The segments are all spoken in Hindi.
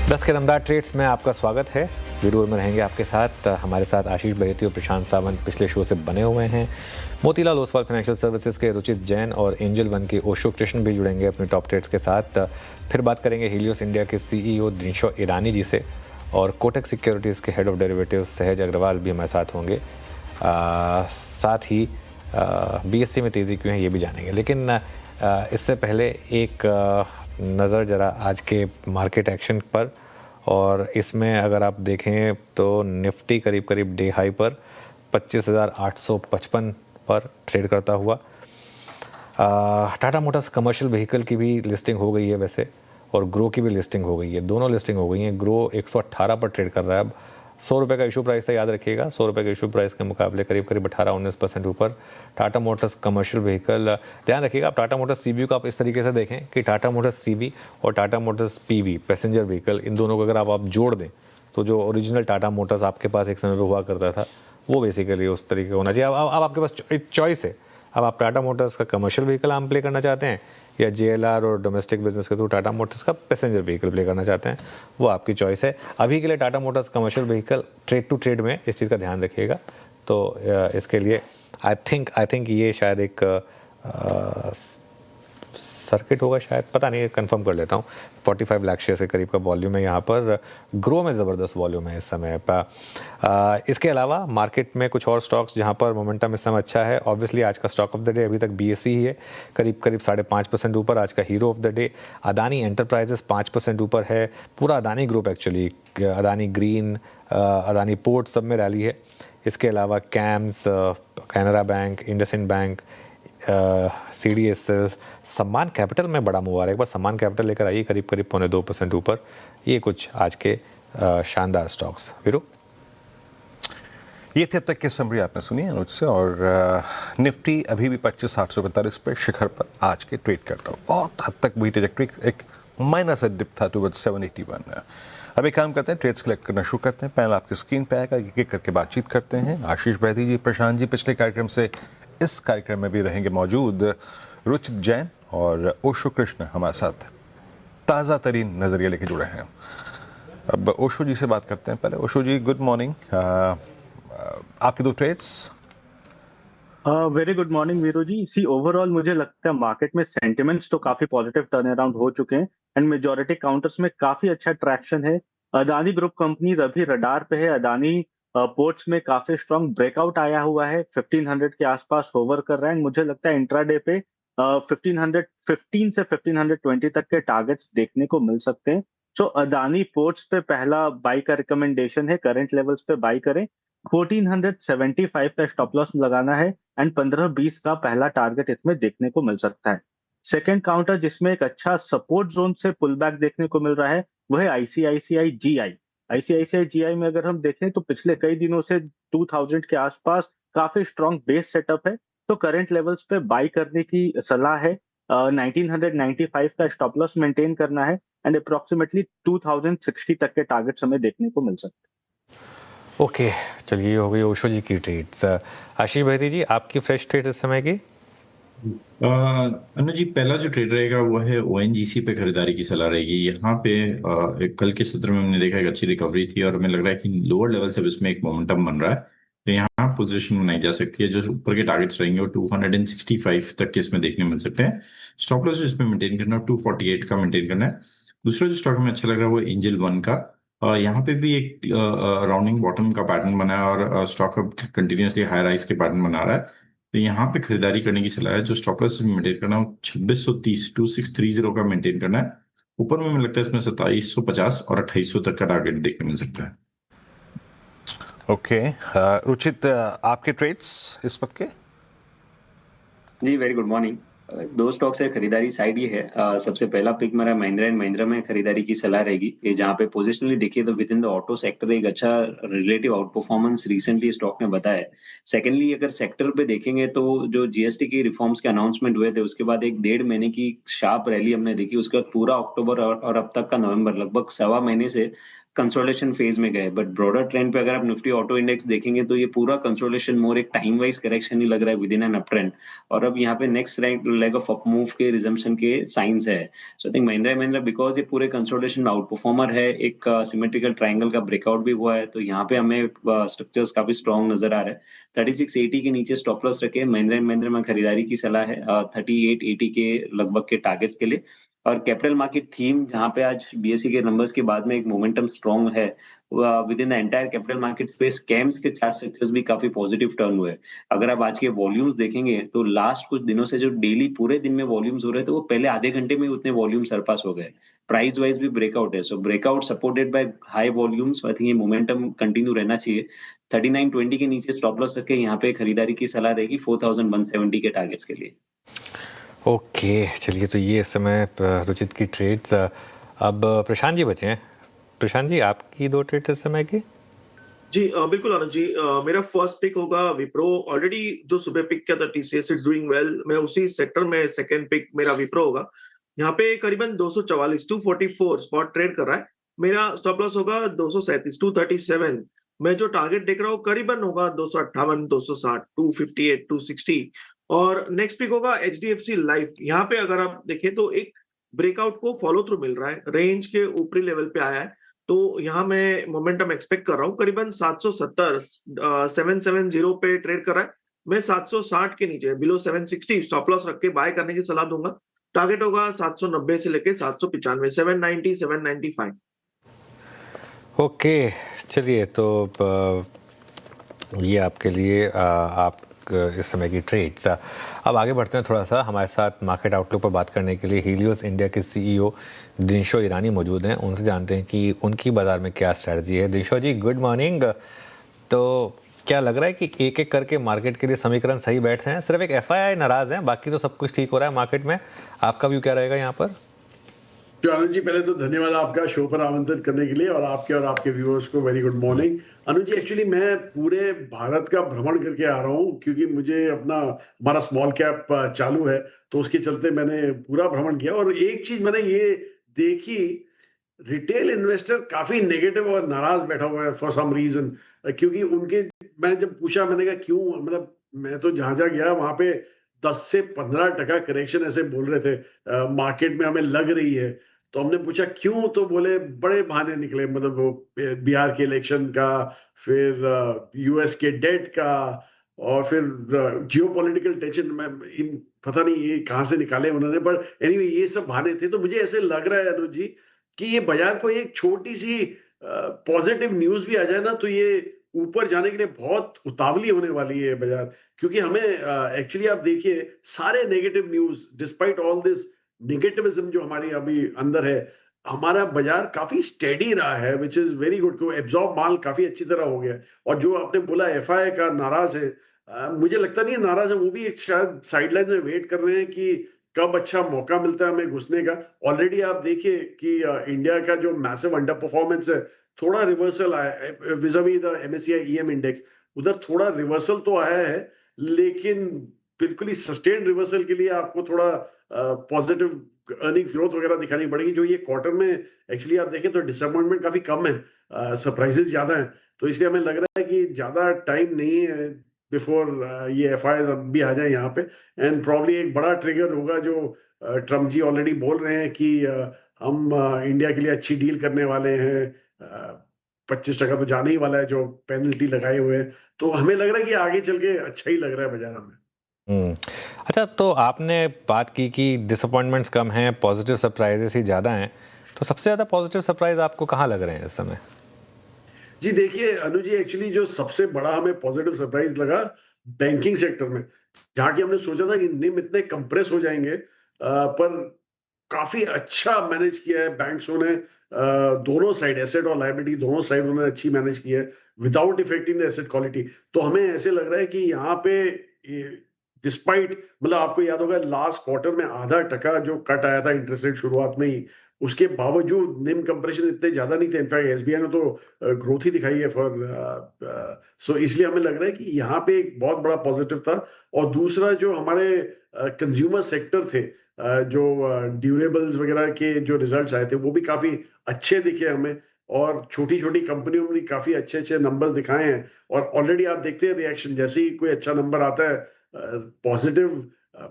10 के दमदार ट्रेड्स में आपका स्वागत है। वीरूर में रहेंगे आपके साथ। हमारे साथ आशीष बहेती और प्रशांत सावंत पिछले शो से बने हुए हैं। मोतीलाल ओसवाल फाइनेंशियल सर्विसेज के रुचित जैन और एंजल वन के ओशो कृष्ण भी जुड़ेंगे अपने टॉप ट्रेड्स के साथ। फिर बात करेंगे हीलियोस इंडिया के सीईओ दिनशो ईरानी जी से और कोटक सिक्योरिटीज़ के हेड ऑफ डेरिवेटिव सहज अग्रवाल भी हमारे साथ होंगे। साथ ही बीएससी में तेज़ी क्यों है ये भी जानेंगे, लेकिन इससे पहले एक नज़र ज़रा आज के मार्केट एक्शन पर। और इसमें अगर आप देखें तो निफ्टी करीब करीब डे हाई पर 25,855 पर ट्रेड करता हुआ। टाटा मोटर्स कमर्शियल व्हीकल की भी लिस्टिंग हो गई है वैसे, और ग्रो की भी लिस्टिंग हो गई है, दोनों लिस्टिंग हो गई हैं। ग्रो 118 पर ट्रेड कर रहा है अब। 100 रुपये का इशू प्राइस था, याद रखिएगा। 100 रुपये के इशू प्राइस के मुकाबले करीब करीब 18-19% ऊपर। टाटा मोटर्स कमर्शियल व्हीकल, ध्यान रखिएगा आप टाटा मोटर्स सीवी को आप इस तरीके से देखें कि टाटा मोटर्स सीवी और Tata motors PV passenger vehicle, इन दोनों को अगर आप जोड़ दें तो जो ओरिजिनल टाटा मोटर्स आपके पास एक समय पर हुआ करता था वो बेसिकली उस तरीके का होना चाहिए। अब आपके पास एक चॉइस है। अब आप टाटा मोटर्स का कमर्शियल व्हीकल आम प्ले करना चाहते हैं या जेएलआर और डोमेस्टिक बिजनेस के थ्रू टाटा मोटर्स का पैसेंजर व्हीकल प्ले करना चाहते हैं, वो आपकी चॉइस है। अभी के लिए Tata Motors commercial vehicle trade to trade में इस चीज़ का ध्यान रखिएगा। तो इसके लिए आई थिंक ये शायद एक सर्किट होगा, शायद, पता नहीं, कंफर्म कर लेता हूँ। 45 लाख शेयर के करीब का वॉल्यूम है यहाँ पर। ग्रो में ज़बरदस्त वॉल्यूम है इस समय पर। इसके अलावा मार्केट में कुछ और स्टॉक्स जहाँ पर मोमेंटम इस समय अच्छा है। ऑब्वियसली आज का स्टॉक ऑफ द डे अभी तक बीएससी ही है, करीब करीब 5.5% ऊपर। आज का hero of the day Adani enterprises 5% ऊपर है। पूरा Adani group actually, Adani green, Adani port, सब में रैली है। इसके अलावा camps, Canara bank, IndusInd bank, CDSL, सम्मान कैपिटल में बड़ा मूव आ रहा है। एक बार सम्मान कैपिटल लेकर आइए, करीब करीब 2.25% ऊपर। ये कुछ आज के शानदार स्टॉक्स। वीरू, ये थे अब तक की समरी आपने सुनी अनुज से। और निफ्टी अभी भी 25,845 पे शिखर पर आज के ट्रेड करता हूँ। बहुत हद तक वही ट्रेजेक्ट्री, एक माइनर से डिप था टुवर्ड्स 781। अब एक काम करते हैं, ट्रेड्स कलेक्ट करना शुरू करते हैं। पैनल आपकी स्क्रीन पे आएगा, एक एक करके बातचीत करते हैं। आशीष बहेती जी, प्रशांत जी पिछले कार्यक्रम से इस कार्यक्रम में भी रहेंगे मौजूद। रुचित जैन और ओशो कृष्ण हमारे साथ ताज़ा तरीन नज़रिया लेके जुड़े हैं। अब ओशो जी से बात करते हैं पहले। Osho ji, good morning. आपके दो trades. Very good morning Veeru ji. See overall मुझे लगता है मार्केट में सेंटिमेंट्स तो काफी पॉजिटिव टर्न अराउंड हो चुके हैं एंड मेजॉरिटी काउंटर्स में काफी अच्छा ट्रैक्शन है। अदानी ग्रुप कंपनीज अभी रडार पे है। अदानी पोर्ट्स में काफी स्ट्रांग ब्रेकआउट आया हुआ है, 1500 के आसपास होवर कर रहा है। एंड मुझे लगता है इंट्राडे पे 1515 से 1520 तक के टारगेट्स देखने को मिल सकते हैं। सो अदानी पोर्ट्स पे पहला बाई का रिकमेंडेशन है, करंट लेवल्स पे बाई करें। 1475 का स्टॉप लॉस लगाना है एंड 15-20 का पहला टारगेट इसमें देखने को मिल सकता है। सेकंड काउंटर जिसमें एक अच्छा सपोर्ट जोन से पुल बैक देखने को मिल रहा है वो है आईसीआईसीआई जीआई। आईसीआईसीआई जीआई में अगर हम देखें तो पिछले कई दिनों से 2000 के आसपास काफी स्ट्रॉन्ग बेस सेटअप है, तो करंट लेवल्स पे बाई करने की सलाह है। 1995 का स्टॉप लॉस मेंटेन करना है एंड अप्रोक्सीमेटली 2060 तक के टारगेट्स हमें देखने को मिल सकते हैं। ओके, चलिए ये हो गई ओशो जी की ट्रेड्स। आशीष बहेती जी, आपकी फ्रेश ट्रेड इस समय की? अनुज जी, पहला जो ट्रेड रहेगा वो है ओएनजीसी पे खरीदारी की सलाह रहेगी। यहाँ पे कल के सत्र में हमने देखा एक अच्छी रिकवरी थी और हमें लग रहा है कि लोअर लेवल से इसमें एक मोमेंटम बन रहा है, तो यहाँ पोजीशन बनाई जा सकती है। जो ऊपर के टारगेट्स रहेंगे वो 265 तक के इसमें देखने मिल सकते हैं। स्टॉप लॉस इसमें मेंटेन करना है, 248 का मेंटेन करना है। दूसरा जो स्टॉक हमें अच्छा लग रहा है वो एंजल वन का। यहाँ पे भी एक राउंडिंग बॉटम का पैटर्न बना है और स्टॉक कंटिन्यूसली हाई राइज के पैटर्न बना रहा है, तो यहाँ पे खरीदारी करने की सलाह है। जो स्टॉप लॉस मेंटेन करना है 2630 2630 का मेंटेन करना है। ऊपर में मुझे लगता है इसमें 2750 और 2800 तक का टारगेट देखने मिल सकता है। ओके, रुचित, आपके ट्रेड्स इस वक्त के? जी, वेरी गुड मॉर्निंग। दो स्टॉक से खरीदारी साइड ये है। सबसे पहला पिक मेरा महिंद्रा एंड महिंद्रा में खरीदारी की सलाह रहेगी। ये जहाँ पे पोजिशनली देखिए तो with in the auto sector एक अच्छा relative out performance recently stock ने बताया है। सेकेंडली अगर सेक्टर पे देखेंगे तो जो जीएसटी की रिफॉर्म्स के अनाउंसमेंट हुए थे उसके बाद एक 1.5 महीने की शार्प रैली हमने देखी। उसके बाद पूरा अक्टूबर और अब तक का नवंबर लगभग 1.25 महीने से कंसोलिडेशन फेज में गए, बट ब्रॉडर ट्रेंड पे अगर आप निफ्टी ऑटो इंडेक्स देखेंगे तो ये पूरा कंसोलिडेशन मोर एक टाइम वाइज करेक्शन ही लग रहा है within an up trend, और अब यहाँ पे next leg of up move के रिजम्पशन के साइंस है। So I think Mahindra and Mahindra because ये पूरे कंसोलिडेशन में आउट परफॉर्मर है, एक सिमेट्रिकल ट्रायंगल का ब्रेकआउट भी हुआ है, तो यहाँ पे हमें स्ट्रक्चर्स काफी स्ट्रॉन्ग नजर आ रहा है। 3680 के नीचे स्टॉप लॉस रखे महिंद्रा एंड महिंद्रा में खरीदारी की सलाह है 3880 के लगभग के टारगेट्स के लिए। और कैपिटल मार्केट थीम जहां पे आज बीएसई के नंबर्स के बाद में एक मोमेंटम स्ट्रॉन्ग है with in the entire capital market space, camps के चार्ट सेक्टर्स भी काफी पॉजिटिव टर्न हुए। अगर आप आज के वॉल्यूम्स देखेंगे तो लास्ट कुछ दिनों से जो डेली पूरे दिन में वॉल्यूम्स हो रहे थे वो पहले आधे घंटे में उतने वॉल्यूम सरपास हो गए। प्राइस वाइज भी ब्रेकआउट है, so breakout supported by high volumes, I think ये मोमेंटम कंटिन्यू रहना चाहिए। 3920 के नीचे स्टॉप लॉस रख के यहाँ पे खरीदारी की सलाह रहेगी 4170 के टारगेट्स के लिए। ओके, चलिए, तो ये इस समय रुचित की ट्रेड्स। अब प्रशांत जी बचे हैं। प्रशांत जी, आपकी 2 ट्रेड्स इस समय की? जी बिल्कुल आनंद जी, मेरा फर्स्ट पिक होगा विप्रो। ऑलरेडी जो सुबह पिक किया था टीसीएस इट्स डूइंग वेल, मैं उसी सेक्टर में सेकंड पिक मेरा विप्रो होगा। यहाँ पे करीबन 244 244 स्पॉट ट्रेड कर रहा है। मेरा स्टॉप लॉस होगा 237 237। मैं जो टारगेट देख रहा हूँ करीबन होगा 258 260 258 260। और नेक्स्ट पिक होगा एचडीएफसी लाइफ। यहाँ पे अगर आप देखें तो एक ब्रेकआउट को फॉलो थ्रू मिल रहा है, रेंज के ऊपरी लेवल पे आया है, तो यहाँ मैं मोमेंटम एक्सपेक्ट कर रहा हूँ। करीबन 770 770 पे ट्रेड कर रहा है। मैं 760 के नीचे बिलो 760 स्टॉप लॉस रख के बाय करने की सलाह दूंगा। टारगेट होगा 790 से लेके 795 790 795। ओके, चलिए, तो ये आपके लिए आप इस समय की ट्रेड्स। अब आगे बढ़ते हैं थोड़ा सा। हमारे साथ मार्केट आउटलुक पर बात करने के लिए हीलियोस इंडिया के सीईओ दिनशो ईरानी मौजूद हैं। उनसे जानते हैं कि उनकी बाज़ार में क्या स्ट्रैटेजी है। दिनशो जी, गुड मॉर्निंग। तो क्या लग रहा है कि एक एक करके मार्केट के लिए समीकरण सही बैठ रहे हैं? सिर्फ एक एफआईआई नाराज़ हैं, बाकी तो सब कुछ ठीक हो रहा है मार्केट में। आपका व्यू क्या रहेगा यहाँ पर? अनुज जी, पहले तो धन्यवाद आपका शो पर आमंत्रित करने के लिए, और आपके व्यूअर्स को वेरी गुड मॉर्निंग। अनुज जी, एक्चुअली मैं पूरे भारत का भ्रमण करके आ रहा हूँ, क्योंकि मुझे हमारा स्मॉल कैप चालू है, तो उसके चलते मैंने पूरा भ्रमण किया। और एक चीज मैंने ये देखी, रिटेल इन्वेस्टर काफी नेगेटिव और नाराज बैठा हुआ है फॉर सम रीजन। क्योंकि मैं जब पूछा, मैंने कहा क्यों, मतलब मैं तो जहां जहां गया वहां पे 10 से 15% करेक्शन ऐसे बोल रहे थे मार्केट में हमें लग रही है। तो हमने पूछा क्यों, तो बोले बड़े बहाने निकले, मतलब वो बिहार के इलेक्शन का, फिर यूएस के डेट का, और फिर जियोपॉलिटिकल टेंशन में इन पता नहीं ये कहां से निकाले उन्होंने, पर एनीवे ये सब बहाने थे। तो मुझे ऐसे लग रहा है अनुज जी कि ये बाजार को एक छोटी सी पॉजिटिव न्यूज भी आ जाए ना, तो ये ऊपर जाने के लिए बहुत उतावली होने वाली है बाजार। क्योंकि हमें एक्चुअली आप देखिए, सारे negative news, despite all this negativism जो हमारी अभी अंदर है, हमारा बाजार काफी स्टेडी रहा है, विच इज वेरी गुड। को एब्जॉर्ब माल काफी अच्छी तरह हो गया। और जो आपने बोला एफआई का नाराज है, मुझे लगता नहीं है नाराज है, वो भी एक शायद साइडलाइन में वेट कर रहे हैं कि कब अच्छा मौका मिलता है हमें घुसने का। ऑलरेडी आप देखिए कि इंडिया का जो मैसिव अंडर परफॉर्मेंस है, थोड़ा रिवर्सल आया है vis-à-vis the MSCI EM index, उधर थोड़ा रिवर्सल तो आया है, लेकिन बिल्कुल ही सस्टेन्ड रिवर्सल के लिए आपको थोड़ा पॉजिटिव अर्निंग ग्रोथ वगैरह दिखानी पड़ेगी। जो ये क्वार्टर में एक्चुअली आप देखें तो डिसअपॉइंटमेंट काफी कम है, सरप्राइजेस ज्यादा हैं। तो इसलिए हमें लग रहा है कि ज्यादा टाइम नहीं है बिफोर ये एफआईआई भी आ जाए यहाँ पे। एंड प्रॉब्ली एक बड़ा ट्रिगर होगा जो ट्रम्प जी ऑलरेडी बोल रहे हैं कि हम इंडिया के लिए अच्छी डील करने वाले हैं, 25% तो जाने ही वाला है जो पेनल्टी लगाए हुए हैं। तो हमें लग रहा है कि आगे चल के अच्छा ही लग रहा है बाजार में। अच्छा, तो आपने बात की कि डिसअपॉइंटमेंट्स कम हैं, पॉजिटिव सरप्राइजेस ही ज़्यादा हैं, तो सबसे ज़्यादा पॉजिटिव सरप्राइज आपको कहाँ लग रहे हैं इस समय? जी देखिए अनुज जी, एक्चुअली जो सबसे बड़ा हमें पॉजिटिव सरप्राइज लगा बैंकिंग सेक्टर में, जहाँ की हमने सोचा था कि निम इतने कंप्रेस हो जाएंगे, पर काफी अच्छा मैनेज किया है बैंक्सों ने। दोनों साइड, एसेट और लायबिलिटी दोनों साइड उन्होंने अच्छी मैनेज की है without affecting the asset quality. तो हमें ऐसे लग रहा है कि यहाँ पे डिस्पाइट, मतलब आपको याद होगा लास्ट क्वार्टर में 0.5% जो कट आया था इंटरेस्ट रेट शुरुआत में ही, उसके बावजूद निम कंप्रेशन इतने ज्यादा नहीं थे। इनफैक्ट एसबीआई ने तो ग्रोथ ही दिखाई है फॉर सो इसलिए हमें लग रहा है कि यहाँ पे एक बहुत बड़ा पॉजिटिव था। और दूसरा जो हमारे कंज्यूमर सेक्टर थे, जो ड्यूरेबल्स वगैरह के जो रिजल्ट्स आए थे वो भी काफी अच्छे दिखे हमें। और छोटी छोटी कंपनियों में भी काफी अच्छे अच्छे नंबर्स दिखाए हैं, और ऑलरेडी आप देखते हैं रिएक्शन, जैसे ही कोई अच्छा नंबर आता है पॉजिटिव,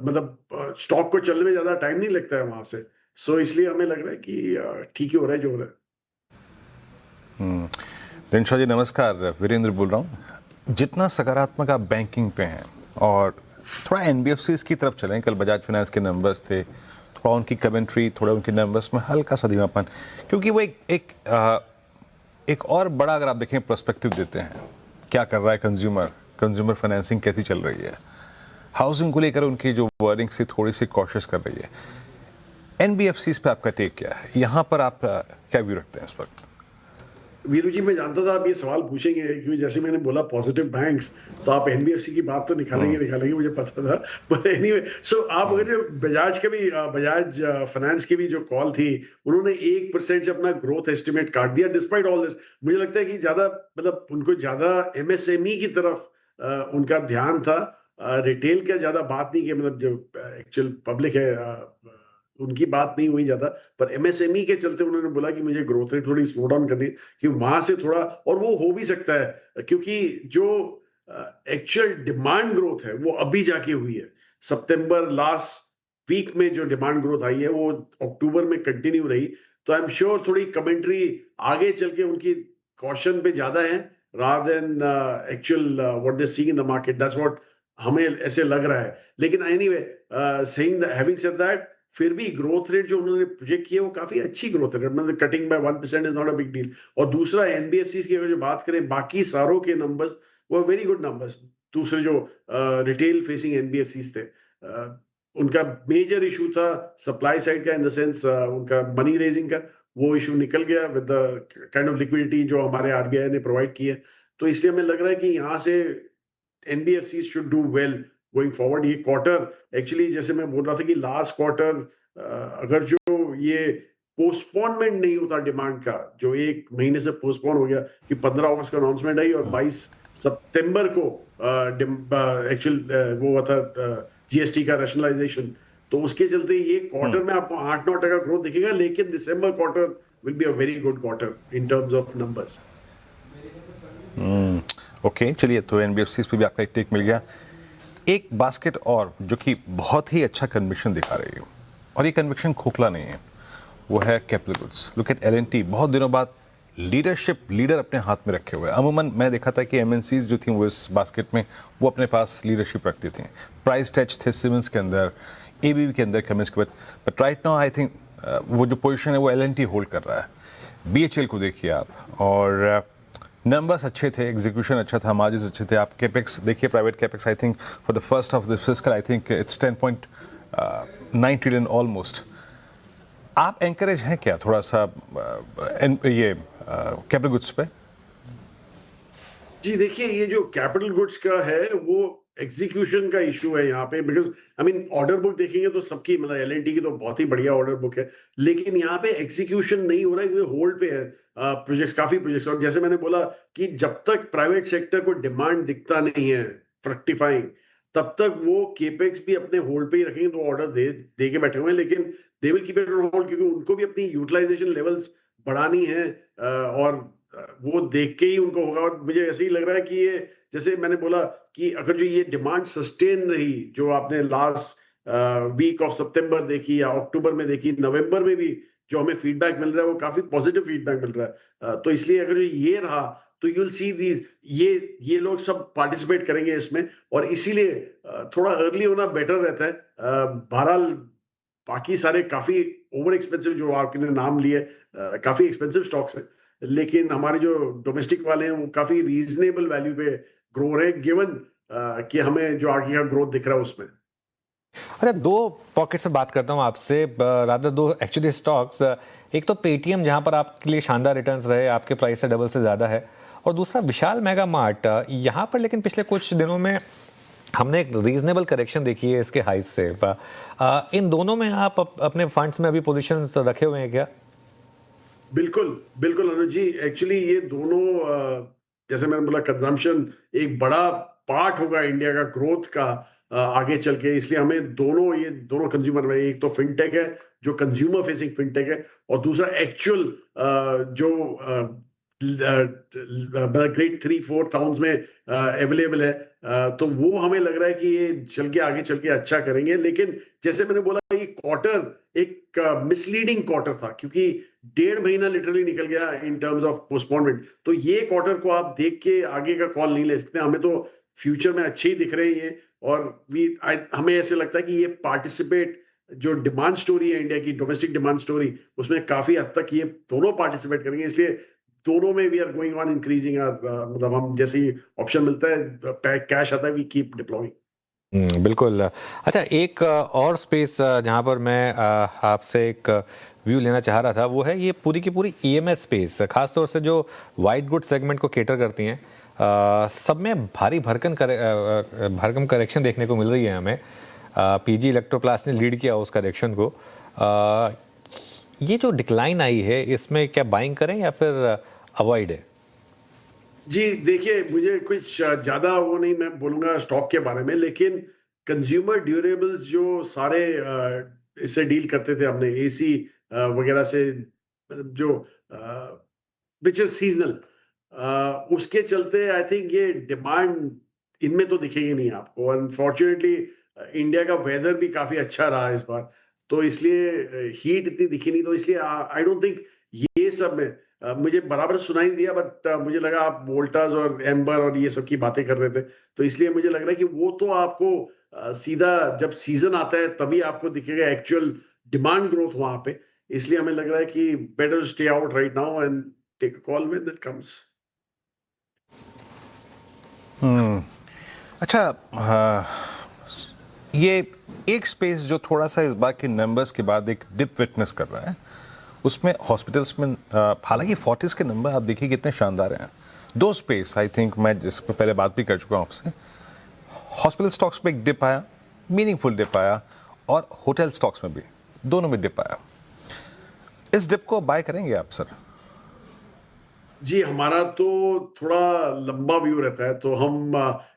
मतलब स्टॉक को चलने में ज्यादा टाइम नहीं लगता है वहां से। सो इसलिए हमें लग रहा है कि ठीक ही हो रहा है जो हो रहा है। दिनशा जी नमस्कार, वीरेंद्र बोल रहा हूँ। जितना सकारात्मक आप बैंकिंग पे हैं और थोड़ा एनबीएफसीज की तरफ चलें, कल बजाज फाइनेंस के नंबर्स थे, थोड़ा उनकी कमेंट्री, थोड़ा उनके नंबर्स में हल्का सा धीमापन, क्योंकि वो एक और बड़ा, अगर आप देखें, पर्सपेक्टिव देते हैं क्या कर रहा है कंज्यूमर फाइनेंसिंग कैसी चल रही है, हाउसिंग को लेकर उनकी जो वर्डिंग से थोड़ी सी कॉशियस कर रही है। एनबीएफसीज पे आपका टेक क्या है, यहाँ पर आप क्या व्यू रखते हैं इस वक्त? वीरू जी, मैं जानता था आप ये सवाल पूछेंगे, क्योंकि जैसे मैंने बोला पॉजिटिव बैंक्स, तो आप एनबीएफसी की बात तो निकालेंगे, मुझे पता था। बट एनीवे, सो आप अगर जो बजाज फाइनेंस की भी जो कॉल थी, उन्होंने 1% अपना ग्रोथ एस्टिमेट काट दिया डिस्पाइट ऑल दिस। मुझे लगता है कि ज्यादा, मतलब उनको ज्यादा एमएसएमई की तरफ उनका ध्यान था, रिटेल का ज्यादा बात नहीं की, मतलब जो एक्चुअल पब्लिक है उनकी बात नहीं हुई ज्यादा, पर एमएसएमई के चलते उन्होंने बोला कि मुझे ग्रोथ रेट थोड़ी स्लो डाउन करनी है, कि वहां से थोड़ा, और वो हो भी सकता है क्योंकि जो एक्चुअल डिमांड ग्रोथ है वो अभी जाके हुई है। सितंबर लास्ट वीक में जो डिमांड ग्रोथ आई है वो अक्टूबर में कंटिन्यू रही, तो आई एम श्योर थोड़ी कमेंट्री आगे चल के उनकी कॉशन पे ज्यादा है rather than actual what they seeing in the market, that's what हमें ऐसे लग रहा है। लेकिन एनीवे, हैविंग सेड दैट, फिर भी ग्रोथ रेट जो उन्होंने प्रोजेक्ट किया वो काफी अच्छी ग्रोथ रेट, मतलब cutting by 1% is not a big deal. और दूसरा, एनबीएफसीज की अगर जो बात करें, बाकी सारों के नंबर्स वो वेरी गुड नंबर्स। दूसरे जो रिटेल फेसिंग एनबीएफसीज थे, उनका मेजर इशू था सप्लाई साइड का, इन द सेंस उनका मनी रेजिंग का, वो इशू निकल गया with the kind of liquidity जो हमारे आरबीआई ने प्रोवाइड की है। तो इसलिए हमें लग रहा है कि यहाँ से NBFCs should do well going forward. ये क्वार्टर एक्चुअली, जैसे मैं बोल रहा था कि लास्ट क्वार्टर अगर जो ये पोस्टपोनमेंट नहीं होता डिमांड का, जो 1 महीने से पोस्टपोन हो गया, कि 15 अगस्त का अनाउंसमेंट आई और 22 सितंबर को एक्चुअल वो हुआ था जीएसटी का रैशनलाइजेशन, तो उसके चलते ये क्वार्टर में आपको 8-9% ग्रोथ दिखेगा, लेकिन December quarter will be a very good quarter in terms of numbers. Okay, चलिए, तो एनबीएफसीज पे भी आपका एक टेक मिल गया। एक बास्केट और जो कि बहुत ही अच्छा कन्विक्शन दिखा रही है, और ये कन्विक्शन खोखला नहीं है, वो है capital goods. Look at L&T, बहुत दिनों बाद लीडर अपने हाथ में रखे हुए। अमूमन मैं देखा था कि एमएनसीज जो थी वो इस बास्केट में वो अपने पास लीडरशिप रखती थी। प्राइस टच थे सिमेंस के अंदर, एबीबी के अंदर, केमिस्ट के बाद, but right now I think वो जो पोजीशन है वो एलएनटी होल्ड कर रहा है। बीएचएल को देखिए आप, और नंबर्स अच्छे थे, एग्जीक्यूशन अच्छा था, मार्जिन्स अच्छे थे। आप कैपेक्स देखिए, private capex I think for the first of this fiscal I think it's 10.9 trillion almost. आप एंकरेज हैं क्या थोड़ा सा ये कैपिटल गुड्स पे? जी देखिए, ये जो कैपिटल गुड्स का है वो एग्जीक्यूशन का इशू है यहाँ पे, because I mean order book देखेंगे तो सबकी, मतलब एलएनटी की तो बहुत ही बढ़िया ऑर्डर बुक है, लेकिन यहाँ पे एग्जीक्यूशन नहीं हो रहा है क्योंकि होल्ड पे है प्रोजेक्ट्स, काफी प्रोजेक्ट्स। और जैसे मैंने बोला कि जब तक प्राइवेट सेक्टर को डिमांड दिखता नहीं है फ्रक्टिफाइंग, तब तक वो केपेक्स भी अपने होल्ड पे ही रखेंगे, तो ऑर्डर दे के बैठे हुए हैं, लेकिन they will keep it on hold, क्योंकि उनको भी अपनी यूटिलाइजेशन लेवल्स बढ़ानी है, और वो देख के ही उनको होगा। और मुझे ऐसे ही लग रहा है कि ये, जैसे मैंने बोला कि अगर जो ये डिमांड सस्टेन रही, जो आपने लास्ट वीक ऑफ सितंबर देखी या अक्टूबर में देखी, नवंबर में भी जो हमें फीडबैक मिल रहा है वो काफी पॉजिटिव फीडबैक मिल रहा है। तो इसलिए अगर ये रहा तो यू विल सी दीज, ये लोग सब पार्टिसिपेट करेंगे इसमें, और इसीलिए थोड़ा अर्ली होना बेटर रहता है। बहरहाल बाकी सारे काफी ओवर एक्सपेंसिव जो आपने नाम लिए, काफी एक्सपेंसिव स्टॉक्स हैं, लेकिन हमारे जो डोमेस्टिक वाले हैं वो काफी रीजनेबल वैल्यू पे ग्रो रहे, गिवन कि हमें जो आगे का ग्रोथ दिख रहा है उसमें। अच्छा, दो पॉकेट्स में बात करता हूँ आपसे, रादर दो एक्चुअली स्टॉक्स। एक तो पेटीएम, जहाँ पर आपके लिए शानदार रिटर्न्स रहे, आपके प्राइस से डबल से ज़्यादा है, और दूसरा विशाल मेगा मार्ट। यहाँ पर लेकिन पिछले कुछ दिनों में हमने एक रीजनेबल करेक्शन देखी है इसके हाइस से। इन दोनों में आप अपने फंड्स में अभी पोजीशंस रखे हुए हैं क्या? बिल्कुल बिल्कुल अनुज जी, एक्चुअली ये दोनों जैसे मैंने बोला, कंजम्पशन एक बड़ा पार्ट होगा इंडिया का ग्रोथ का, आगे चल के, इसलिए हमें दोनों कंज्यूमर में, एक तो फिनटेक है जो कंज्यूमर फेसिंग फिनटेक है, और दूसरा एक्चुअल जो ग्रेट 3-4 टाउन्स में अवेलेबल है, तो वो हमें लग रहा है कि ये आगे चल के अच्छा करेंगे। लेकिन जैसे मैंने बोला, ये क्वार्टर एक मिसलीडिंग क्वार्टर था, क्योंकि 1.5 महीना लिटरली निकल गया इन टर्म्स ऑफ पोस्टपोनमेंट। तो ये क्वार्टर को आप देख के आगे का कॉल नहीं ले सकते। हमें तो फ्यूचर में अच्छे ही दिख रहे हैं ये, और हमें ऐसे लगता है कि ये पार्टिसिपेट, जो डिमांड स्टोरी है इंडिया की, डोमेस्टिक डिमांड स्टोरी, उसमें काफी हद तक ये दोनों पार्टिसिपेट करेंगे। इसलिए दोनों में we are going on increasing, मतलब हम जैसे ही ऑप्शन मिलता है, कैश आता है, वी कीप डिप्लॉइंग। बिल्कुल। अच्छा, एक और स्पेस जहाँ पर मैं आपसे एक व्यू लेना चाह रहा था, वो है ये पूरी की पूरी ईएमएस स्पेस, खासतौर से जो वाइट गुड सेगमेंट को केटर करती हैं। सब में भारी भरकम करेक्शन देखने को मिल रही है हमें। पीजी इलेक्ट्रोप्लास्ट ने लीड किया उस करेक्शन को। ये जो डिक्लाइन आई है, इसमें क्या बाइंग करें या फिर अवॉइड है? जी देखिए, मुझे कुछ ज्यादा वो नहीं मैं बोलूंगा स्टॉक के बारे में, लेकिन कंज्यूमर ड्यूरेबल्स जो सारे इससे डील करते थे, हमने एसी वगैरह से, जो विच इज सीजनल, उसके चलते आई थिंक ये डिमांड इनमें तो दिखेगी नहीं आपको। अनफॉर्चुनेटली इंडिया का वेदर भी काफी अच्छा रहा इस बार, तो इसलिए हीट इतनी दिखी नहीं, तो इसलिए आई डोंट थिंक ये सब में मुझे बराबर सुनाई नहीं दिया, बट मुझे लगा आप वोल्टास और एम्बर और ये सब की बातें कर रहे थे, तो इसलिए मुझे लग रहा है कि वो तो आपको सीधा जब सीजन आता है तभी आपको दिखेगा एक्चुअल डिमांड ग्रोथ वहां पे। इसलिए हमें लग रहा है कि better stay out right now and take a call when it comes. अच्छा, ये एक स्पेस जो थोड़ा सा इस बार के नंबर्स के बाद एक डिप विटनेस कर रहा है, उसमें हॉस्पिटल्स में, हालांकि 40s के नंबर आप देखिए कितने शानदार हैं। दो स्पेस आई थिंक मैं जिस पर पहले बात भी कर चुका हूँ आपसे, हॉस्पिटल स्टॉक्स पे एक डिप आया, मीनिंगफुल डिप आया, और होटल स्टॉक्स में भी, दोनों में डिप आया। इस डिप को बाय करेंगे आप सर? जी, हमारा तो थोड़ा लंबा व्यू रहता है, तो हम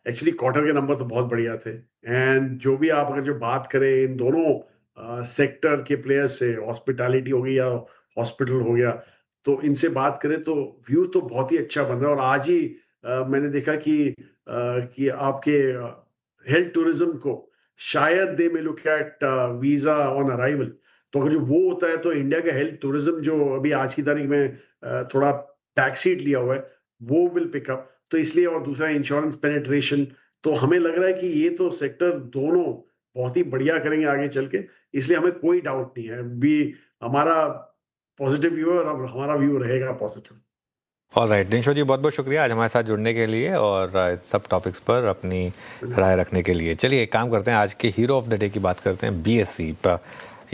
एक्चुअली क्वार्टर के नंबर तो बहुत बढ़िया थे, एंड जो भी आप अगर जो बात करें इन दोनों सेक्टर के प्लेयर्स से, हॉस्पिटैलिटी हो गई या हॉस्पिटल हो गया, तो इनसे बात करें तो व्यू तो बहुत ही अच्छा बन रहा है। और आज ही मैंने देखा कि आपके हेल्थ टूरिज्म को शायद दे में look at visa on arrival, तो अगर जो वो होता है तो इंडिया का हेल्थ टूरिज्म जो अभी आज की तारीख में थोड़ा टैक्स सीट लिया हुआ है, वो विल पिकअप। तो इसलिए, और दूसरा इंश्योरेंस पेनिट्रेशन, तो हमें लग रहा है कि ये तो सेक्टर दोनों बहुत ही बढ़िया करेंगे आगे चल के, इसलिए हमें कोई डाउट नहीं है। भी हमारा पॉजिटिव व्यू है और हमारा व्यू रहेगा पॉजिटिव। ऑलराइट, दिनशो जी, बहुत बहुत शुक्रिया आज हमारे साथ जुड़ने के लिए और सब टॉपिक्स पर अपनी राय रखने के लिए। चलिए एक काम करते हैं, आज के हीरो ऑफ द डे की बात करते हैं, बीएसई।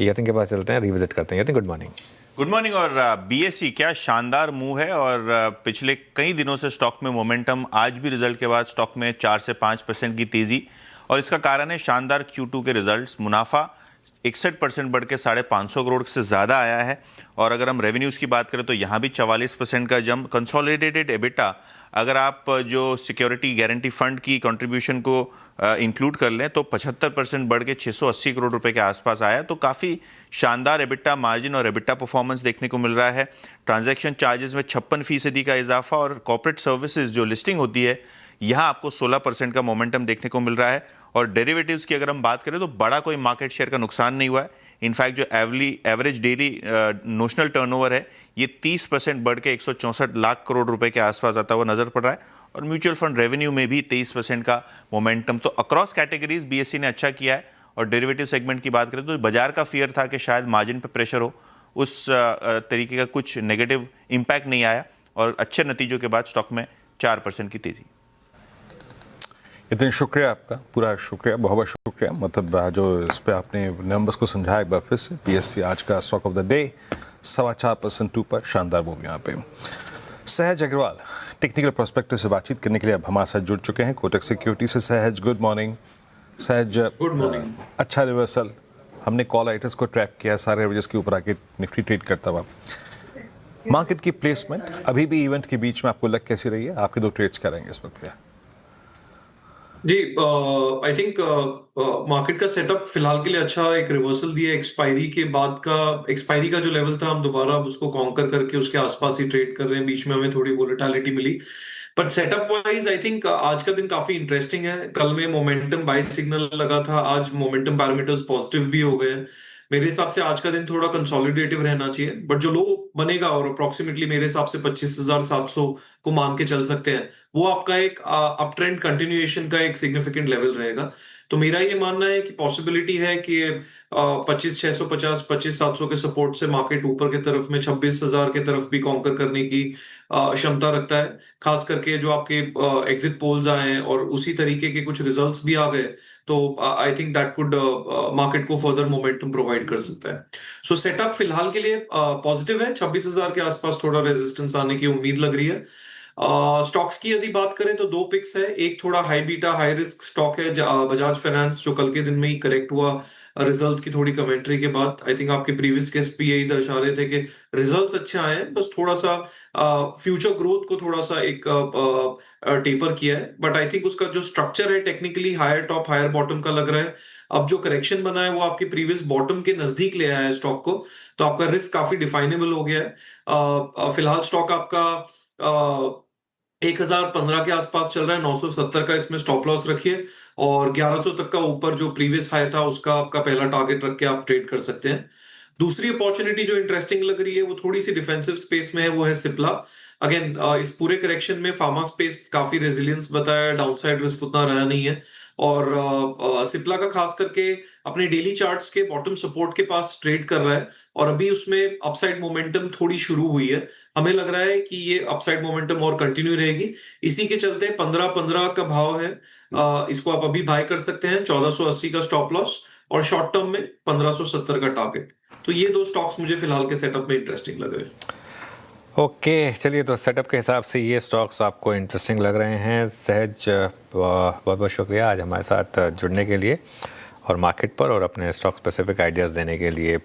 यतिन के पास चलते हैं, रिविजिट करते हैं। Yatin, good morning. Good morning. और बीएसई क्या शानदार मूव है, और पिछले कई दिनों से स्टॉक में मोमेंटम, आज भी रिजल्ट के बाद स्टॉक में 4 से 5% की तेजी, और इसका कारण है शानदार Q2 के रिजल्ट्स। मुनाफा 61% बढ़ के 550 करोड़ से ज़्यादा आया है, और अगर हम रेवेन्यूज़ की बात करें तो यहाँ भी 44% का जंप। कंसोलिडेटेड एबिटा, अगर आप जो सिक्योरिटी गारंटी फंड की कंट्रीब्यूशन को इंक्लूड कर लें तो 75% बढ़ के 680 करोड़ रुपए के आसपास आया। तो काफ़ी शानदार एबिटा मार्जिन और एबिटा परफॉर्मेंस देखने को मिल रहा है। ट्रांजैक्शन चार्जेस में 56% का इजाफा, और कॉर्पोरेट सर्विसेज जो लिस्टिंग होती है यहाँ आपको 16% का मोमेंटम देखने को मिल रहा है। और डेरिवेटिव्स की अगर हम बात करें तो बड़ा कोई मार्केट शेयर का नुकसान नहीं हुआ है। इनफैक्ट जो एवरेज डेली नोशनल टर्नओवर है ये 30% बढ़ के 164 लाख करोड़ रुपए के आसपास आता हुआ नजर पड़ रहा है, और म्यूचुअल फंड रेवेन्यू में भी 23% का मोमेंटम। तो अक्रॉस कैटेगरीज बीएसई ने अच्छा किया है। और डेरिवेटिव सेगमेंट की बात करें तो बाजार का फियर था कि शायद मार्जिन पर प्रेशर हो, उस तरीके का कुछ नेगेटिव इम्पैक्ट नहीं आया, और अच्छे नतीजों के बाद स्टॉक में 4% की तेजी। इतने शुक्रिया आपका, पूरा शुक्रिया, बहुत बहुत शुक्रिया। मतलब जो इस पे आपने नंबर्स को समझाया एक बार फिर से। बीएसई आज का स्टॉक ऑफ द डे 4.25% ऊपर, शानदार मूव यहाँ पे। सहज अग्रवाल टेक्निकल प्रोस्पेक्टिव से बातचीत करने के लिए अब हमारे साथ जुड़ चुके हैं कोटक सिक्योरिटी से। सहज, गुड मॉर्निंग। सहज, गुड मॉर्निंग। अच्छा रिवर्सल, हमने कॉल राइटर्स को ट्रैप किया, सारे एवरेजेस के ऊपर आके निफ्टी ट्रेड करता हुआ। मार्केट की प्लेसमेंट अभी भी इवेंट के बीच में आपको लग कैसी रही है? आपके दो ट्रेड्स करेंगे इस वक्त क्या? जी, आई थिंक मार्केट का सेटअप फिलहाल के लिए अच्छा, एक रिवर्सल दिया एक्सपायरी के बाद का। एक्सपायरी का जो लेवल था हम दोबारा अब उसको कॉन्कर करके उसके आसपास ही ट्रेड कर रहे हैं। बीच में हमें थोड़ी वोलेटिलिटी मिली, but setup wise I think आज का दिन काफी इंटरेस्टिंग है। कल में मोमेंटम बाय सिग्नल लगा था, आज मोमेंटम पैरामीटर्स पॉजिटिव भी हो गए हैं। मेरे हिसाब से आज का दिन थोड़ा कंसोलिडेटिव रहना चाहिए, बट जो लो बनेगा और अप्रोक्सीमेटली मेरे हिसाब से 25,700 को मान के चल सकते हैं, वो आपका एक अप ट्रेंड कंटिन्यूएशन का एक सिग्निफिकेंट लेवल रहेगा। तो मेरा ये मानना है कि पॉसिबिलिटी है कि 25,650 25,700 के सपोर्ट से मार्केट ऊपर की तरफ में 26,000 के तरफ भी कॉन्कर करने की क्षमता रखता है। खास करके जो आपके एग्जिट पोल्स आए हैं और उसी तरीके के कुछ रिजल्ट्स भी आ गए, तो I think that could market को फर्दर मोमेंटम प्रोवाइड कर सकता है। सो सेटअप फिलहाल के लिए पॉजिटिव है। 26,000 के आसपास थोड़ा रेजिस्टेंस आने की उम्मीद लग रही है। स्टॉक्स की यदि बात करें तो दो पिक्स है। एक थोड़ा high beta high risk stock है बजाज फाइनेंस, जो कल के दिन में ही करेक्ट हुआ रिजल्ट्स की थोड़ी कमेंट्री के बाद। आई थिंक आपके प्रीवियस गेस्ट भी यही दर्शा रहे थे कि रिजल्ट्स अच्छे आए हैं, बस थोड़ा सा फ्यूचर ग्रोथ को थोड़ा सा एक टेपर किया है। बट आई थिंक उसका जो स्ट्रक्चर है technically higher top higher bottom का लग रहा है। अब जो करेक्शन बना है वो आपके प्रीवियस बॉटम के नजदीक ले आया है स्टॉक को, तो आपका रिस्क काफी डिफाइनेबल हो गया है। फिलहाल स्टॉक आपका 1015 के आसपास चल रहा है। 970 का इसमें स्टॉप लॉस रखिए और 1100 तक का ऊपर जो प्रीवियस हाई था उसका आपका पहला टारगेट रख के आप ट्रेड कर सकते हैं। दूसरी अपॉर्चुनिटी जो इंटरेस्टिंग लग रही है वो थोड़ी सी डिफेंसिव स्पेस में है, वो है सिप्ला। अगेन इस पूरे करेक्शन में फार्मा स्पेस काफी रेजिलियंस बताया, डाउनसाइड रिस्क उतना रहा नहीं है। और सिप्ला का खास करके अपने डेली चार्ट्स के बॉटम सपोर्ट के पास ट्रेड कर रहा है और अभी उसमें अपसाइड मोमेंटम थोड़ी शुरू हुई है। हमें लग रहा है कि ये अपसाइड मोमेंटम और कंटिन्यू रहेगी। इसी के चलते 15 का भाव है, इसको आप अभी बाय कर सकते हैं। 1480 का स्टॉप लॉस और शॉर्ट टर्म में 1570 का टारगेट। तो ये दो स्टॉक्स मुझे फिलहाल के सेटअप में इंटरेस्टिंग लग रहे हैं। ओके चलिए, तो सेटअप के हिसाब से ये स्टॉक्स आपको इंटरेस्टिंग लग रहे हैं। सहज बहुत बहुत शुक्रिया आज हमारे साथ जुड़ने के लिए और मार्केट पर और अपने स्टॉक स्पेसिफिक आइडियाज़ देने के लिए।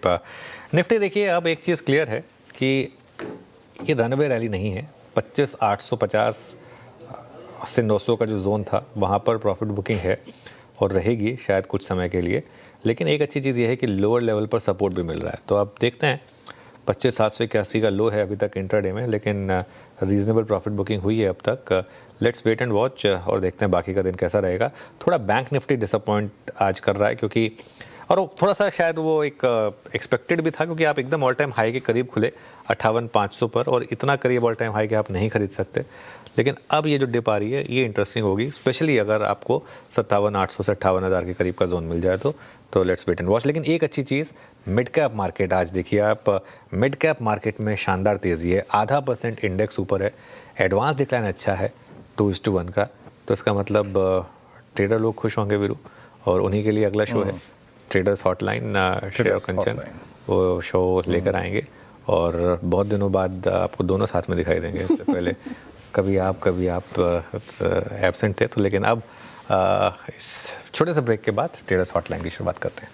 निफ्टी देखिए, अब एक चीज़ क्लियर है कि ये रनवे रैली नहीं है। 25,850 से 900 का जो जोन था वहाँ पर प्रॉफिट बुकिंग है और रहेगी शायद कुछ समय के लिए। लेकिन एक अच्छी चीज़ ये है कि लोअर लेवल पर सपोर्ट भी मिल रहा है। तो अब देखते हैं, 25,781 का लो है अभी तक इंट्राडे में, लेकिन रीजनेबल प्रॉफिट बुकिंग हुई है अब तक। लेट्स वेट एंड वॉच और देखते हैं बाकी का दिन कैसा रहेगा। थोड़ा बैंक निफ्टी डिसअपॉइंट आज कर रहा है क्योंकि, और थोड़ा सा शायद वो एक एक्सपेक्टेड भी था क्योंकि आप एकदम ऑल टाइम हाई के करीब खुले 58,500 पर, और इतना करीब ऑल टाइम हाई के आप नहीं खरीद सकते। लेकिन अब ये जो डिप आ रही है ये इंटरेस्टिंग होगी, स्पेशली अगर आपको 57,800 से 58,000 के करीब का जोन मिल जाए तो लेट्स वेट एंड वॉच। लेकिन एक अच्छी चीज़, मिड कैप मार्केट आज देखिए आप, मिड कैप मार्केट में शानदार तेज़ी है। 0.5% इंडेक्स ऊपर है, एडवांस डिक्लाइन अच्छा है 2:1 का। तो इसका मतलब ट्रेडर लोग खुश होंगे वीरू, और उन्हीं के लिए अगला शो है ट्रेडर्स हॉटलाइन, शेयर कंचन, वो शो लेकर आएंगे और बहुत दिनों बाद आपको दोनों साथ में दिखाई देंगे। इससे पहले कभी आप एब्सेंट थे, तो लेकिन अब इस छोटे से ब्रेक के बाद ट्रेडर्स हॉटलाइन की शुरुआत करते हैं।